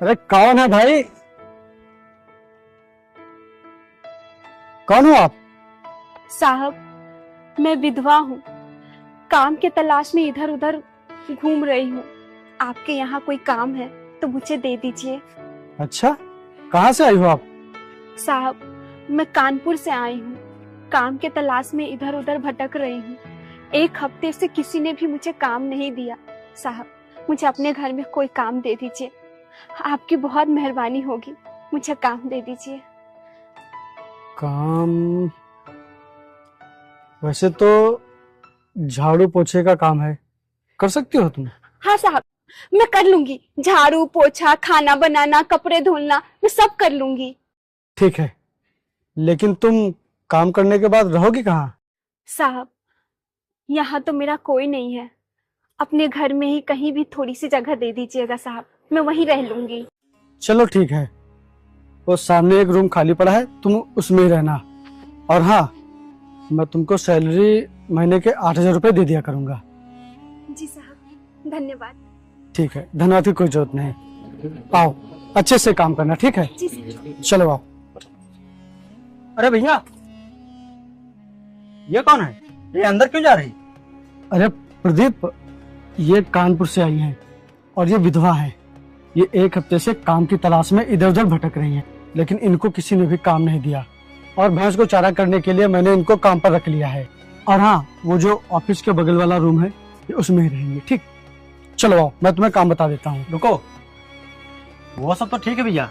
अरे कौन है भाई? कौन हो आप? साहब, मैं विधवा हूँ। काम के तलाश में इधर उधर घूम रही हूँ। आपके यहाँ कोई काम है तो मुझे दे दीजिए। अच्छा, कहाँ से आई हो आप? साहब, मैं कानपुर से आई हूँ। काम के तलाश में इधर उधर भटक रही हूँ। 1 हफ्ते से किसी ने भी मुझे काम नहीं दिया। साहब, मुझे अपने घर में कोई काम दे दीजिए। आपकी बहुत मेहरबानी होगी, मुझे काम दे दीजिए। काम? वैसे तो झाड़ू पोछे का काम है, कर सकती हो तुम? हाँ साहब, मैं कर लूंगी। झाड़ू पोछा, खाना बनाना, कपड़े धुलना, मैं सब कर लूंगी। ठीक है, लेकिन तुम काम करने के बाद रहोगी कहाँ? साहब, यहाँ तो मेरा कोई नहीं है। अपने घर में ही कहीं भी थोड़ी सी जगह दे दीजिएगा साहब, मैं वहीं रह लूंगी। चलो ठीक है, वो सामने एक रूम खाली पड़ा है, तुम उसमें ही रहना। और हाँ, मैं तुमको सैलरी महीने के 8,000 रुपये दे दिया करूंगा। जी साहब, धन्यवाद। ठीक है, धन्यवाद की कोई जरूरत नहीं। आओ, अच्छे से काम करना, ठीक है? जी साहब। चलो आओ। अरे भैया, ये कौन है? ये अंदर क्यों जा रही? अरे प्रदीप, ये कानपुर से आई हैं और ये विधवा है। ये 1 हफ्ते से काम की तलाश में इधर उधर भटक रही हैं, लेकिन इनको किसी ने भी काम नहीं दिया। और भैंस को चारा करने के लिए मैंने इनको काम पर रख लिया है। और हाँ, वो जो ऑफिस के बगल वाला रूम है, ये उसमें ही रहेंगे। ठीक, चलो आओ, मैं तुम्हें काम बता देता हूँ। रुको, वो सब तो ठीक है भैया,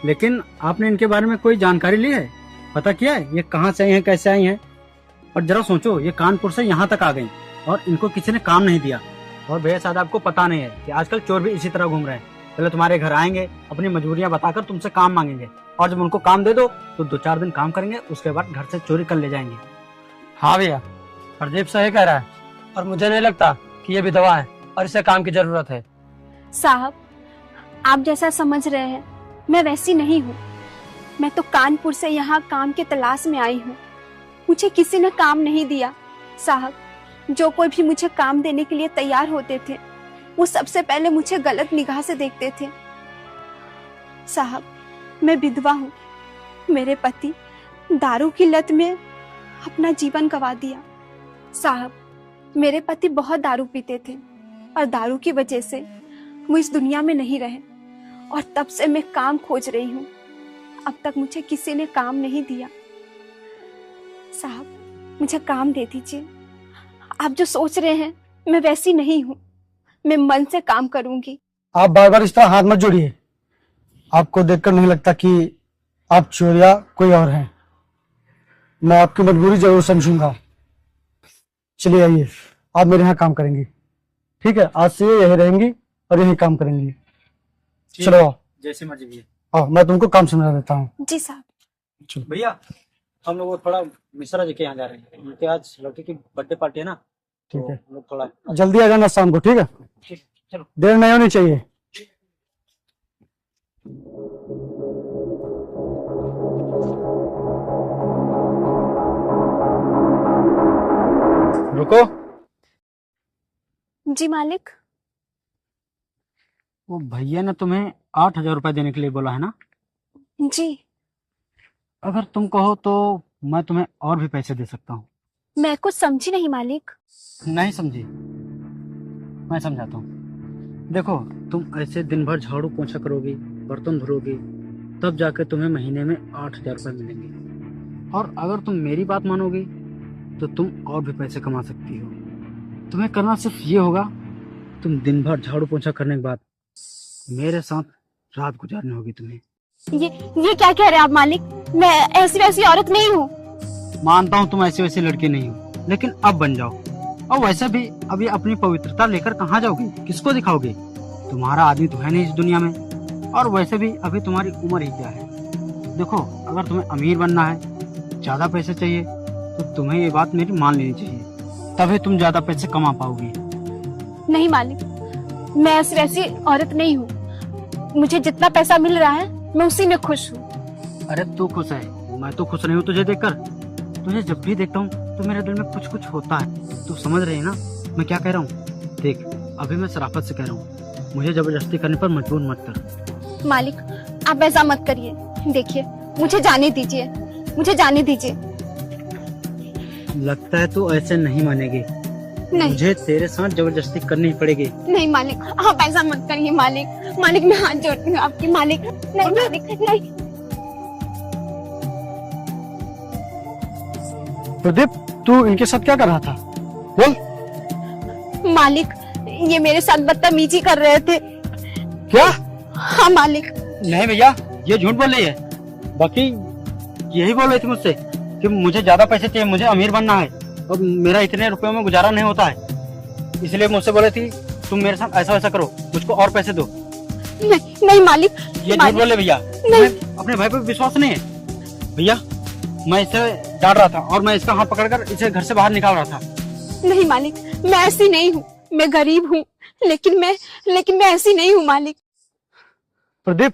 लेकिन आपने इनके बारे में कोई जानकारी ली है? पता किया है ये कहाँ से आई हैं, कैसे आई हैं? और जरा सोचो, ये कानपुर से यहाँ तक आ गई और इनको किसी ने काम नहीं दिया। और भैया शायद आपको पता नहीं है कि आजकल चोर भी इसी तरह घूम रहे हैं। पहले तुम्हारे घर आएंगे, अपनी मजबूरियां बताकर तुमसे काम मांगेंगे, और जब उनको काम दे दो तो 2-4 दिन काम करेंगे, उसके बाद घर से चोरी कर ले जाएंगे। हाँ भैया, प्रदीप सही कह रहा है और मुझे नहीं लगता कि ये विधवा है और इसे काम की जरूरत है। साहब, आप जैसा समझ रहे हैं मैं वैसी नहीं हूँ। मैं तो कानपुर से यहाँ काम के तलाश में आई हूँ। मुझे किसी ने काम नहीं दिया। साहब, जो कोई भी मुझे काम देने के लिए तैयार होते थे, वो सबसे पहले मुझे गलत निगाह से देखते थे। साहब, मैं विधवा हूँ। मेरे पति दारू की लत में अपना जीवन गंवा दिया। साहब, मेरे पति बहुत दारू पीते थे और दारू की वजह से वो इस दुनिया में नहीं रहे, और तब से मैं काम खोज रही हूँ। अब तक मुझे किसी ने काम नहीं दिया। साहब, मुझे काम दे दीजिए। आप जो सोच रहे हैं मैं वैसी नहीं हूँ। मैं मन से काम करूंगी। आप बार बार इस तरह हाथ मत जोड़िए। आपको देखकर नहीं लगता कि आप चोर या कोई और हैं। मैं आपकी मजबूरी जरूर समझूंगा। चलिए आइए, आप मेरे यहाँ काम करेंगी। ठीक है, आज से ये यही रहेंगी और यही काम करेंगी। चलो आओ, जैसे मर्जी भैया। आओ, मैं तुमको काम समझा देता हूँ। जी साहब। चलो भैया, हम लोग वो थोड़ा मिश्रा जी के यहाँ जा रहे हैं, उनके आज लड़के की बर्थडे पार्टी है ना, ठीक तो है, हम लोग थोड़ा जल्दी आ जाना शाम को। ठीक है, ठीक, चलो। देर नहीं होनी चाहिए। रुको, जी मालिक। वो भैया ने तुम्हें 8,000 रुपए देने के लिए बोला है ना? जी, अगर तुम कहो तो मैं तुम्हें और भी पैसे दे सकता हूँ। मैं कुछ समझी नहीं मालिक। नहीं समझी? मैं समझाता हूँ। देखो, तुम ऐसे दिन भर झाड़ू पोंछा करोगी, बर्तन धोगी, तब जाकर तुम्हें महीने में 8,000 रुपए मिलेंगे। और अगर तुम मेरी बात मानोगी तो तुम और भी पैसे कमा सकती हो। तुम्हें करना सिर्फ ये होगा, तुम दिन भर झाड़ू पोंछा करने के बाद मेरे साथ रात गुजारनी होगी तुम्हें। ये क्या कह रहे हैं आप मालिक? मैं ऐसी वैसी औरत नहीं हूँ। मानता हूँ तुम ऐसी वैसी लड़की नहीं हो, लेकिन अब बन जाओ। और वैसे भी अभी अपनी पवित्रता लेकर कहाँ जाओगे, किसको दिखाओगे? तुम्हारा आदमी तो है नहीं इस दुनिया में, और वैसे भी अभी तुम्हारी उम्र ही क्या है। देखो, अगर तुम्हें अमीर बनना है, ज्यादा पैसे चाहिए, तो तुम्हें ये बात मेरी मान लेनी चाहिए, तभी तुम ज्यादा पैसे कमा पाओगी। नहीं मालिक, मैं ऐसी वैसी औरत नहीं हूँ। मुझे जितना पैसा मिल रहा है मैं उसी में खुश हूँ। अरे तू खुश है, मैं तो खुश नहीं हूँ तुझे देखकर। तुझे जब भी देखता हूँ तो मेरे दिल में कुछ कुछ होता है। तू समझ रही है ना मैं क्या कह रहा हूँ? देख, अभी मैं शराफत से कह रहा हूँ, मुझे जबरदस्ती करने पर मजबूर मत कर। मालिक, आप ऐसा मत करिए। देखिए, मुझे जाने दीजिए, मुझे जाने दीजिए। लगता है तू ऐसे नहीं मानेगी। नहीं मुझे तेरे साथ जबरदस्ती करनी पड़ेगी। नहीं मालिक, आप ऐसा मत करिए मालिक। मालिक, मैं हाथ जोड़ती हूँ आपकी मालिक। नहीं मालिक, नहीं। प्रदीप, तू इनके साथ क्या कर रहा था? बोल। मालिक, ये मेरे साथ बदतमीजी कर रहे थे। क्या? हाँ मालिक। नहीं भैया, ये झूठ बोल रही है। बाकी यही बोल रही थी मुझसे कि मुझे ज्यादा पैसे चाहिए, मुझे अमीर बनना है और मेरा इतने रुपयों में गुजारा नहीं होता है। इसलिए मुझसे बोले थी तुम मेरे साथ ऐसा वैसा करो, मुझको और पैसे दो। नहीं नहीं मालिक, ये झूठ मालिक। बोले भैया। नहीं। अपने भाई पर विश्वास नहीं है भैया। मैं इसे डांट रहा था और मैं इसका हाथ पकड़कर इसे घर से बाहर निकाल रहा था। नहीं मालिक, मैं ऐसी नहीं हूँ। मैं गरीब हूँ, लेकिन मैं ऐसी नहीं हूँ मालिक। प्रदीप,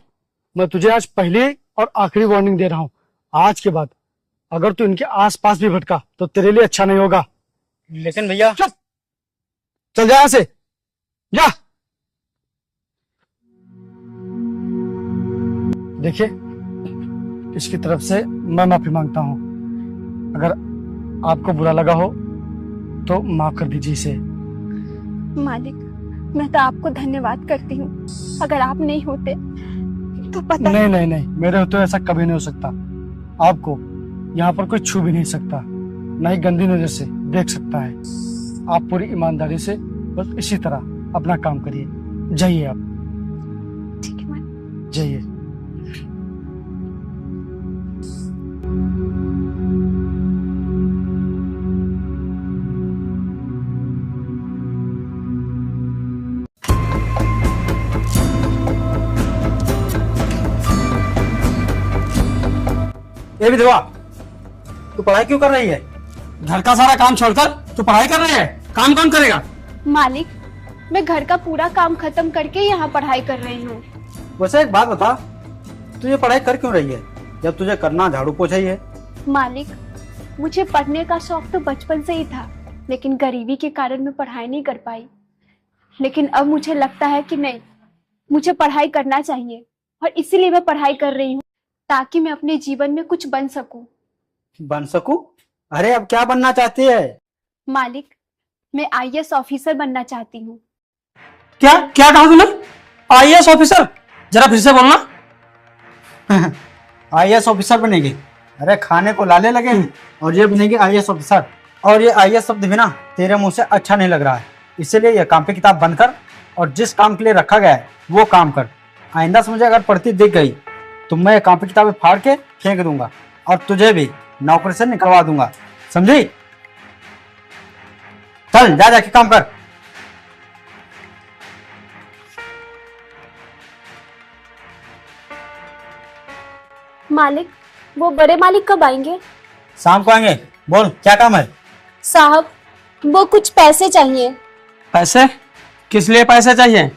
मैं तुझे आज पहली और आखिरी वार्निंग दे रहा हूँ। आज के बाद अगर तू इनके आसपास भी भटका तो तेरे लिए अच्छा नहीं होगा। लेकिन भैया। चल जा यहाँ से, जा। देखिए, इसकी तरफ से मैं माफी मांगता हूँ। अगर आपको बुरा लगा हो तो माफ कर दीजिए इसे। मालिक, मैं तो आपको धन्यवाद करती हूँ। अगर आप नहीं होते तो पता नहीं नहीं नहीं, मेरे होते ऐसा कभी नहीं हो सकता। आपको यहाँ पर कोई छू भी नहीं सकता, ना ही गंदी नजर से देख सकता है। आप पूरी ईमानदारी से बस इसी तरह अपना काम करिए। जाइए आप, ठीक है मालिक। जाइए। ये विधवा, तू पढ़ाई क्यों कर रही है? घर का सारा काम छोड़कर तू पढ़ाई कर रही है। काम कौन करेगा? मालिक, मैं घर का पूरा काम खत्म करके यहाँ पढ़ाई कर रही हूँ। वैसे एक बात बता, तू ये पढ़ाई कर क्यों रही है जब तुझे करना झाड़ू पोछा ही है? मालिक, मुझे पढ़ने का शौक तो बचपन से ही था, लेकिन गरीबी के कारण मैं पढ़ाई नहीं कर पाई। लेकिन अब मुझे लगता है कि नहीं, मुझे पढ़ाई करना चाहिए, और इसीलिए मैं पढ़ाई कर रही हूँ, ताकि मैं अपने जीवन में कुछ बन सकूं। बन सकूं? अरे अब क्या बनना चाहती है? मालिक, मैं IAS ऑफिसर बनना चाहती हूँ। क्या क्या कहा तूने? IAS officer? जरा फिर से बोलना। IAS ऑफिसर बनेगी? अरे खाने को लाले लगे हैं और ये बनेगी IAS ऑफिसर। और ये IAS शब्द भी ना तेरे मुंह से अच्छा नहीं लग रहा है, इसलिए ये कॉपी किताब बंद कर और जिस काम के लिए रखा गया है वो काम कर। आइंदा से मुझे अगर पढ़ती दिख गई तो मैं कॉपी किताबें फाड़ के फेंक दूंगा और तुझे भी नौकरी से निकलवा दूंगा, समझी? चल जा, जाके काम कर। मालिक, वो बड़े मालिक कब आएंगे? शाम को आएंगे। बोल क्या काम है? साहब, वो कुछ पैसे चाहिए। पैसे? किस लिए पैसे चाहिए?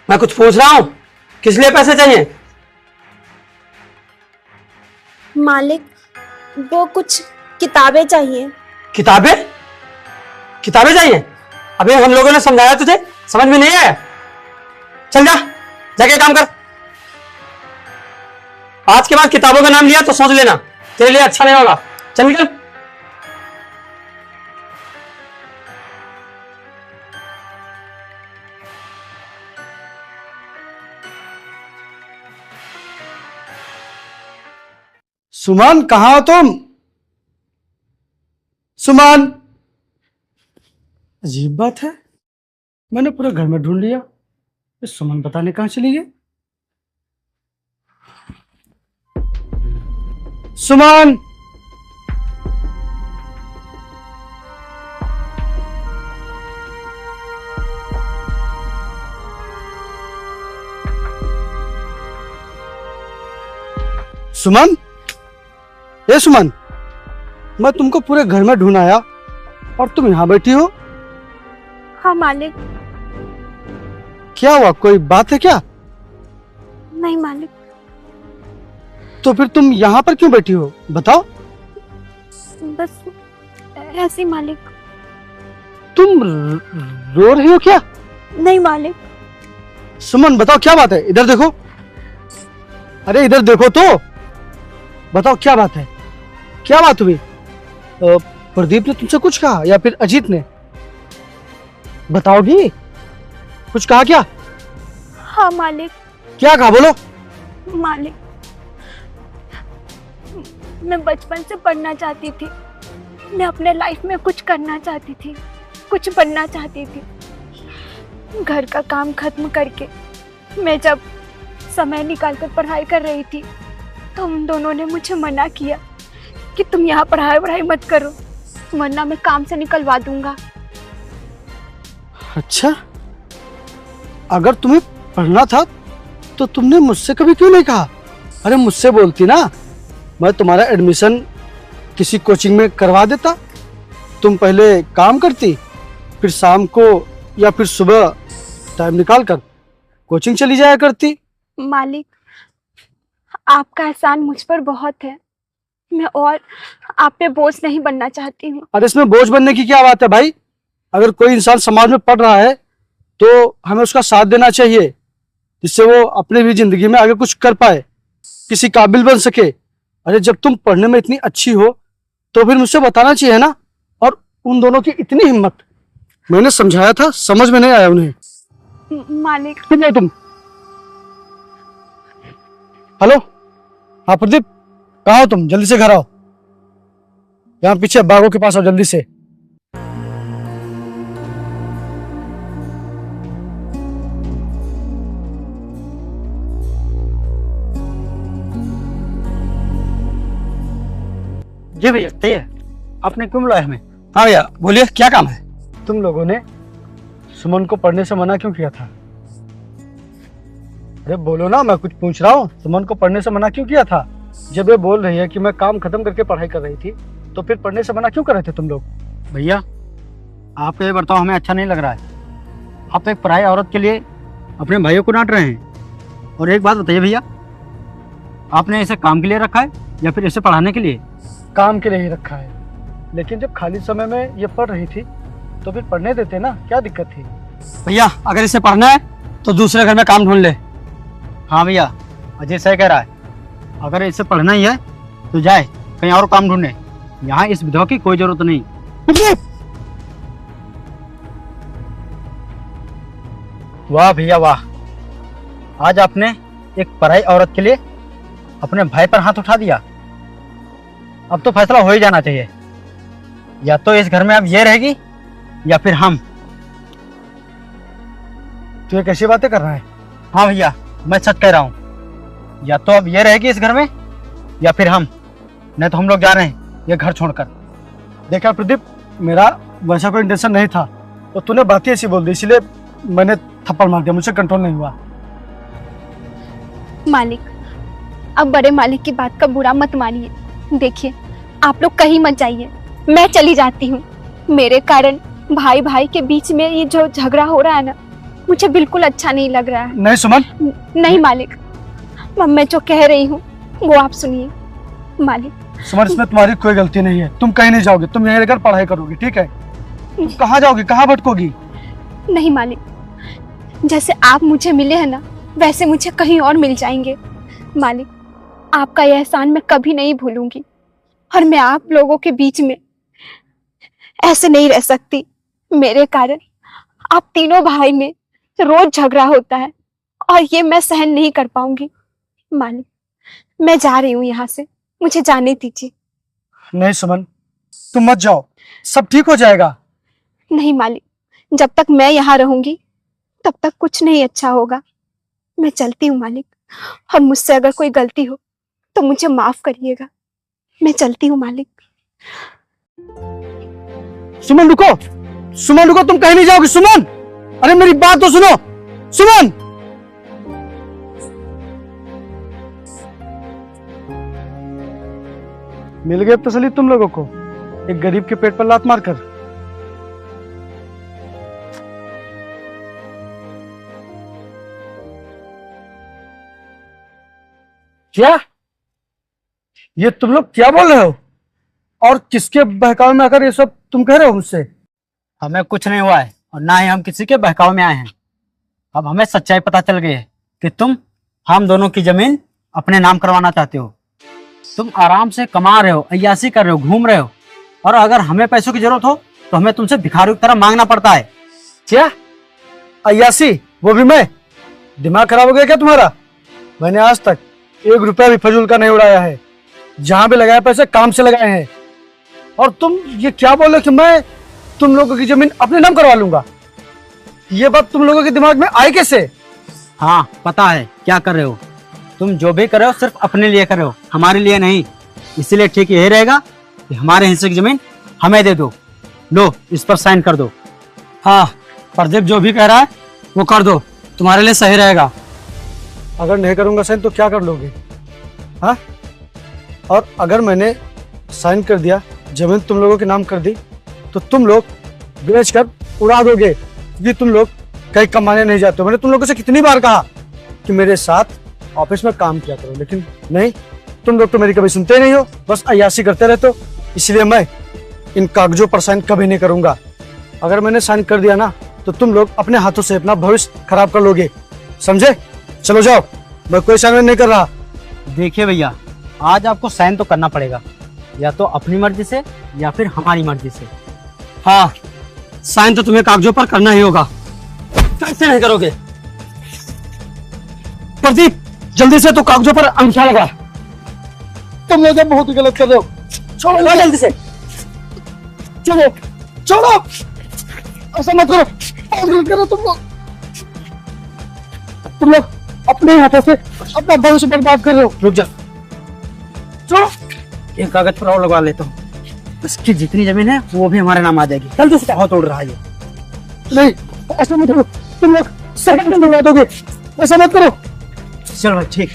मैं कुछ पूछ रहा हूँ, किस लिए पैसे चाहिए? मालिक, वो कुछ किताबें चाहिए। किताबें? किताबें चाहिए? अभी हम लोगों ने समझाया तुझे, समझ में नहीं आया? चल जा, जाके काम कर। आज के बाद किताबों का नाम लिया तो सोच लेना, तेरे लिए अच्छा नहीं होगा। चल निकल। सुमन, कहाँ हो तुम? सुमन! अजीब बात है, मैंने पूरे घर में ढूंढ लिया, ये सुमन पता नहीं कहाँ चली गई। सुमन! सुमन! ए सुमन, मैं तुमको पूरे घर में ढूंढ आया और तुम यहाँ बैठी हो। हाँ मालिक। क्या हुआ, कोई बात है क्या? नहीं मालिक। तो फिर तुम यहाँ पर क्यों बैठी हो, बताओ। बस ऐसे ही मालिक। तुम रो रही हो क्या? नहीं मालिक। सुमन बताओ क्या बात है, इधर देखो। अरे इधर देखो तो, बताओ क्या बात है, क्या बात हुई? प्रदीप ने तुमसे कुछ कहा या फिर अजीत ने? बताओगी? कुछ कहा क्या? हाँ मालिक। क्या कहा बोलो? मालिक, मैं बचपन से पढ़ना चाहती थी, मैं अपने लाइफ में कुछ करना चाहती थी, कुछ बनना चाहती थी। घर का काम खत्म करके मैं जब समय निकालकर पढ़ाई कर रही थी तो उन दोनों ने मुझे मना किया कि तुम यहाँ पढ़ाई मत करो, वरना मैं काम से निकलवा दूंगा। अच्छा, अगर तुम्हें पढ़ना था तो तुमने मुझसे कभी क्यों नहीं कहा? अरे मुझसे बोलती ना, मैं तुम्हारा एडमिशन किसी कोचिंग में करवा देता। तुम पहले काम करती, फिर शाम को या फिर सुबह टाइम निकाल कर कोचिंग चली जाया करती। मालिक, आपका एहसान मुझ पर बहुत है, मैं और आप पे बोझ नहीं बनना चाहती हूँ। अरे इसमें बोझ बनने की क्या बात है भाई? अगर कोई इंसान समाज में पढ़ रहा है तो हमें उसका साथ देना चाहिए, जिससे वो अपने भी जिंदगी में आगे कुछ कर पाए, किसी काबिल बन सके। अरे जब तुम पढ़ने में इतनी अच्छी हो तो फिर मुझसे बताना चाहिए ना। और उन दोनों की इतनी हिम्मत, मैंने समझाया था, समझ में नहीं आया उन्हें। मालिक, कितने तुम? हेलो, हाँ प्रदीप, कहाँ हो तुम? जल्दी से घर आओ, यहाँ पीछे बागों के पास आओ जल्दी से। जी भैया सही है। आपने क्यों बुलाया हमें? हाँ भैया बोलिए, क्या काम है? तुम लोगों ने सुमन को पढ़ने से मना क्यों किया था? अरे बोलो ना, मैं कुछ पूछ रहा हूँ। सुमन को पढ़ने से मना क्यों किया था? जब ये बोल रही है कि मैं काम खत्म करके पढ़ाई कर रही थी, तो फिर पढ़ने से मना क्यों कर रहे थे तुम लोग? भैया आपका ये बर्ताव हमें अच्छा नहीं लग रहा है। आप एक पराई औरत के लिए अपने भाइयों को डांट रहे हैं। और एक बात बताइए भैया, आपने इसे काम के लिए रखा है या फिर इसे पढ़ाने के लिए? काम के लिए ही रखा है, लेकिन जब खाली समय में ये पढ़ रही थी तो फिर पढ़ने देते ना, क्या दिक्कत थी? भैया अगर इसे पढ़ना है तो दूसरे घर में काम ढूंढ ले। हाँ भैया, अजय सही कह रहा है। अगर इसे पढ़ना ही है तो जाए कहीं और काम ढूंढे, यहाँ इस विधवा की कोई जरूरत नहीं। वाह भैया वाह, आज आपने एक पराई औरत के लिए अपने भाई पर हाथ उठा दिया। अब तो फैसला हो ही जाना चाहिए, या तो इस घर में अब ये रहेगी या फिर हम। तू ये कैसी बातें कर रहा है? हाँ भैया, मैं सच कह रहा हूँ, या तो अब ये रहेगी इस घर में या फिर हम, नहीं तो हम लोग जा रहे हैं ये घर छोड़कर। देखा प्रदीप, मेरा वैसा कोई इंटेंशन नहीं था, तो तूने बातें ऐसी बोल दी, इसलिए मैंने थप्पड़ मार दिया, मुझसे कंट्रोल नहीं हुआ। मालिक, अब बड़े मालिक की बात का बुरा मत मानिए। देखिए, आप लोग कहीं मत जाइए, मैं चली जाती हूँ। मेरे कारण भाई भाई के बीच में ये जो झगड़ा हो रहा है ना, मुझे बिल्कुल अच्छा नहीं लग रहा है। नहीं सुमन, नहीं मालिक, मैं जो कह रही हूँ वो आप सुनिए। मालिक, सुमन इसमें तुम्हारी कोई गलती नहीं है, तुम कहीं नहीं जाओगे, तुम यहीं रहकर पढ़ाई करोगी, ठीक है? तुम कहाँ जाओगे, कहाँ भटकोगी? नहीं मालिक, जैसे आप मुझे मिले हैं ना, वैसे मुझे कहीं और मिल जाएंगे। मालिक, आपका यह एहसान मैं कभी नहीं भूलूंगी, और मैं आप लोगों के बीच में ऐसे नहीं रह सकती। मेरे कारण आप तीनों भाई में रोज झगड़ा होता है, और ये मैं सहन नहीं कर पाऊंगी। मालिक, मैं जा रही हूँ यहाँ से, मुझे जाने दीजिए। नहीं सुमन, तुम मत जाओ, सब ठीक हो जाएगा। नहीं मालिक, जब तक मैं यहाँ रहूंगी तब तक कुछ नहीं अच्छा होगा। मैं चलती हूँ मालिक, और मुझसे अगर कोई गलती हो तो मुझे माफ करिएगा। मैं चलती हूँ मालिक। सुमन रुको, सुमन रुको, तुम कहीं नहीं जाओगी। सुमन, अरे मेरी बात तो सुनो। सुमन, मिल गए तसल्ली तुम लोगों को, एक गरीब के पेट पर लात मारकर। क्या ये तुम लोग क्या बोल रहे हो? और किसके बहकावे में आकर ये सब तुम कह रहे हो मुझसे? हमें कुछ नहीं हुआ है और ना ही हम किसी के बहकाव में आए हैं। अब हमें सच्चाई पता चल गई है कि तुम हम दोनों की जमीन अपने नाम करवाना चाहते हो। तुम आराम से कमा रहे हो, अय्यासी कर रहे हो, घूम रहे हो, और अगर हमें पैसों की जरूरत हो तो हमें तुमसे भिखारियों की तरह मांगना पड़ता है। क्या अय्यासी, वो भी मैं? दिमाग खराब हो गया क्या तुम्हारा? मैंने आज तक 1 रुपया भी फजूल का नहीं उड़ाया है। जहां भी लगाया पैसे काम से लगाए हैं। और तुम ये क्या बोल रहे हो कि मैं तुम लोगों की जमीन अपने नाम करवा लूंगा? ये बात तुम लोगों के दिमाग में आई कैसे? हाँ, पता है क्या कर रहे हो। तुम जो भी कर रहे हो सिर्फ अपने लिए कर रहे हो, हमारे लिए नहीं। इसीलिए ठीक यही रहेगा कि हमारे हिस्से की जमीन हमें दे दो। लो, इस पर साइन कर दो। हाँ, प्रदीप जो भी कह रहा है वो कर दो, तुम्हारे लिए सही रहेगा। अगर नहीं करूंगा साइन तो क्या कर लोगे? हाँ, और अगर मैंने साइन कर दिया, जमीन तुम लोगों के नाम कर दी, तो तुम लोग बेच कर उड़ा दोगे, क्योंकि तुम लोग कहीं कमाने नहीं जाते हो। मैंने तुम लोगों से कितनी बार कहा कि मेरे साथ ऑफिस में काम किया करो, लेकिन नहीं, तुम लोग तो मेरी कभी सुनते नहीं हो, बस अय्यासी करते रहते हो। इसलिए मैं इन कागजों पर साइन कभी नहीं करूंगा। अगर मैंने साइन कर दिया ना, तो तुम लोग अपने हाथों से अपना भविष्य खराब कर लोगे, समझे? चलो जाओ, मैं कोई साइन नहीं कर रहा। देखिए भैया, आज आपको साइन तो करना पड़ेगा, या तो अपनी मर्जी से या फिर हमारी मर्जी से। हाँ, साइन तो तुम्हें कागजों पर करना ही होगा। कैसे नहीं करोगे? प्रदीप, जल्दी से तो कागजों पर अंगूठा लगा। तुम लोग बहुत ही गलत कर रहे हो। छोड़ो ना जल्दी से। चलो छोड़ो, ऐसा मत करो। बहुत गलत कर रहे हो तुम लोग। तुम लोग अपने हाथों से अपना भविष्य बर्बाद कर रहे हो। रुक जा, छोड़ो। एक कागज पर और लगवा लेता हूँ, इसकी जितनी जमीन है वो भी हमारे नाम आ जाएगी। जल्दी से बहुत तोड़ रहा है ये। नहीं, ऐसा मत करो। तुम लोग सेकंड में लगवा दोगे, ऐसा मत करो। चलो भाई, ठीक।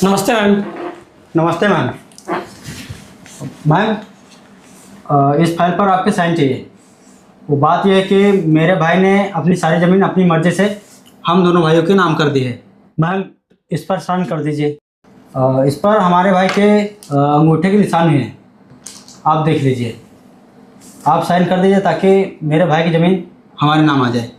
नमस्ते मैम। नमस्ते मैम। मैम, इस फाइल पर आपके साइन चाहिए। वो बात यह है कि मेरे भाई ने अपनी सारी ज़मीन अपनी मर्जी से हम दोनों भाइयों के नाम कर दी है। मैम, इस पर साइन कर दीजिए। इस पर हमारे भाई के अंगूठे के निशान भी हैं, आप देख लीजिए। आप साइन कर दीजिए ताकि मेरे भाई की ज़मीन हमारे नाम आ जाए।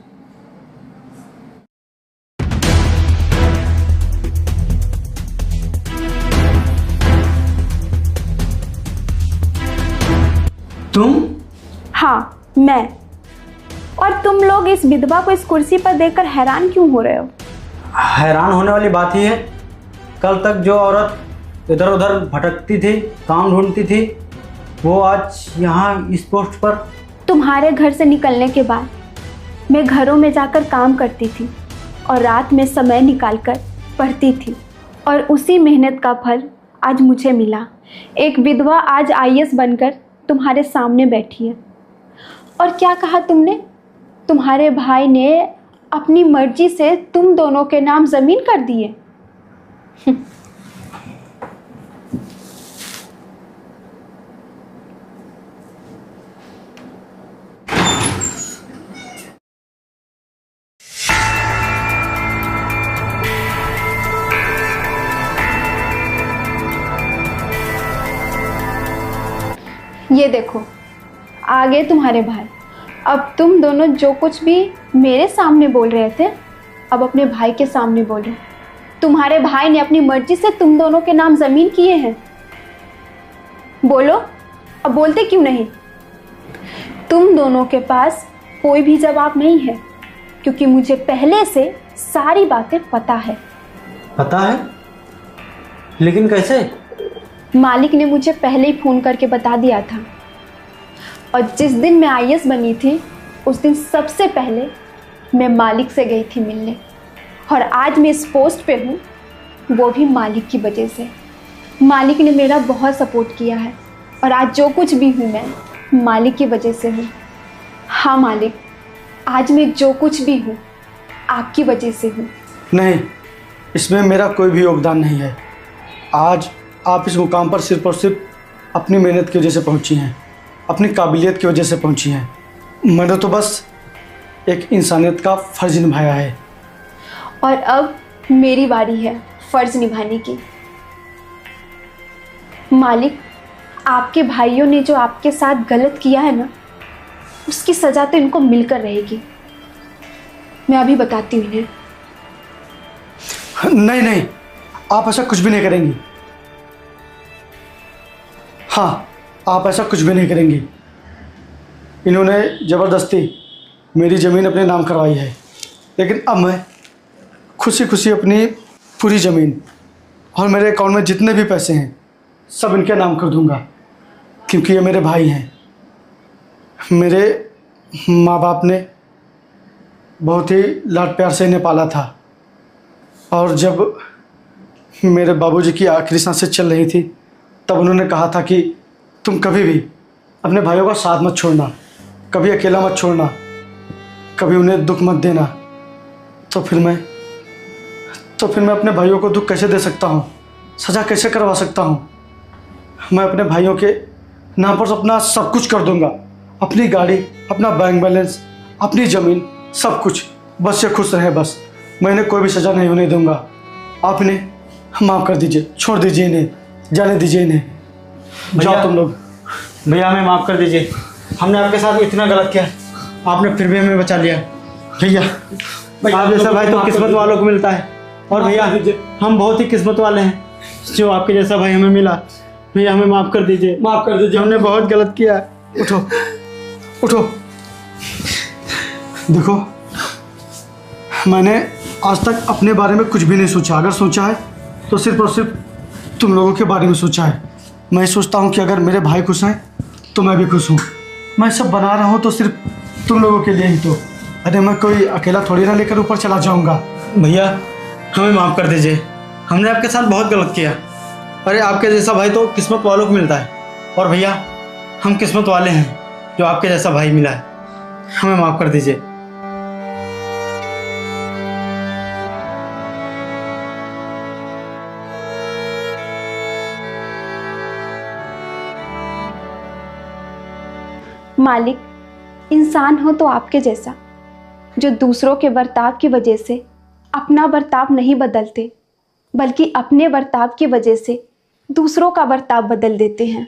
तुम? हाँ, मैं। और तुम लोग इस विधवा को इस कुर्सी पर देखकर हैरान क्यों हो रहे हो? हैरान होने वाली बात ही है, कल तक जो औरत इधर उधर भटकती थी, काम ढूंढती थी, वो आज यहाँ इस पोस्ट पर। तुम्हारे घर से निकलने के बाद मैं घरों में जाकर काम करती थी और रात में समय निकालकर पढ़ती थी, और उसी मेहनत का फल आज मुझे मिला। एक विधवा आज आईएएस बनकर तुम्हारे सामने बैठी है। और क्या कहा तुमने? तुम्हारे भाई ने अपनी मर्जी से तुम दोनों के नाम जमीन कर दिए। ये देखो, आगे तुम्हारे भाई। अब तुम दोनों जो कुछ भी मेरे सामने बोल रहे थे, अब अपने भाई के सामने बोल रहे। तुम्हारे भाई ने अपनी मर्जी से तुम दोनों के नाम जमीन किए हैं। बोलो, अब बोलते क्यों नहीं? तुम दोनों के पास कोई भी जवाब नहीं है, क्योंकि मुझे पहले से सारी बातें पता है। पता है? लेकिन कैसे? मालिक ने मुझे पहले ही फोन करके बता दिया था, और जिस दिन मैं आईएएस बनी थी उस दिन सबसे पहले मैं मालिक से गई थी मिलने, और आज मैं इस पोस्ट पे हूँ वो भी मालिक की वजह से। मालिक ने मेरा बहुत सपोर्ट किया है, और आज जो कुछ भी हूँ मैं मालिक की वजह से हूँ। हाँ मालिक, आज मैं जो कुछ भी हूँ आपकी वजह से हूँ। नहीं, इसमें मेरा कोई भी योगदान नहीं है। आज आप इस मुकाम पर सिर्फ और सिर्फ अपनी मेहनत की वजह से पहुंची हैं, अपनी काबिलियत की वजह से पहुंची हैं। मैंने तो बस एक इंसानियत का फ़र्ज निभाया है। और अब मेरी बारी है फर्ज निभाने की। मालिक, आपके भाइयों ने जो आपके साथ गलत किया है ना, उसकी सजा तो इनको मिलकर रहेगी। मैं अभी बताती हूँ इन्हें। नहीं नहीं, आप ऐसा कुछ भी नहीं करेंगी। हाँ, आप ऐसा कुछ भी नहीं करेंगी। इन्होंने ज़बरदस्ती मेरी ज़मीन अपने नाम करवाई है, लेकिन अब मैं खुशी खुशी अपनी पूरी ज़मीन और मेरे अकाउंट में जितने भी पैसे हैं सब इनके नाम कर दूंगा, क्योंकि ये मेरे भाई हैं। मेरे माँ बाप ने बहुत ही लाड प्यार से इन्हें पाला था, और जब मेरे बाबूजी की आखिरी सांसें चल रही थी तब उन्होंने कहा था कि तुम कभी भी अपने भाइयों का साथ मत छोड़ना, कभी अकेला मत छोड़ना, कभी उन्हें दुख मत देना। तो फिर मैं अपने भाइयों को दुख कैसे दे सकता हूँ, सज़ा कैसे करवा सकता हूँ। मैं अपने भाइयों के नाम पर अपना सब कुछ कर दूंगा, अपनी गाड़ी, अपना बैंक बैलेंस, अपनी ज़मीन, सब कुछ। बस ये खुश रहे, बस मैं इन्हें कोई भी सज़ा नहीं होने दूंगा। आप इन्हें माफ़ कर दीजिए, छोड़ दीजिए इन्हें, जाने दीजिए इन्हें। जाओ तुम लोग। भैया हमें माफ़ कर दीजिए, हमने आपके साथ इतना गलत किया, आपने फिर भी हमें बचा लिया। भैया आप जैसा भाई तो किस्मत वालों को मिलता है, और भैया हम बहुत ही किस्मत वाले हैं जो आपके जैसा भाई हमें मिला। भैया हमें माफ़ कर दीजिए, माफ़ कर दीजिए, हमने बहुत गलत किया। उठो उठो। देखो, मैंने आज तक अपने बारे में कुछ भी नहीं सोचा। अगर सोचा है तो सिर्फ और सिर्फ तुम लोगों के बारे में सोचा है। मैं सोचता हूँ कि अगर मेरे भाई खुश हैं तो मैं भी खुश हूँ। मैं सब बना रहा हूँ तो सिर्फ तुम लोगों के लिए ही तो। अरे मैं कोई अकेला थोड़ी ना लेकर ऊपर चला जाऊँगा। भैया हमें माफ़ कर दीजिए, हमने आपके साथ बहुत गलत किया। अरे आपके जैसा भाई तो किस्मत वालों को मिलता है, और भैया हम किस्मत वाले हैं जो आपके जैसा भाई मिला है। हमें माफ़ कर दीजिए। मालिक, इंसान हो तो आपके जैसा, जो दूसरों के बर्ताव की वजह से अपना बर्ताव नहीं बदलते, बल्कि अपने बर्ताव की वजह से दूसरों का बर्ताव बदल देते हैं।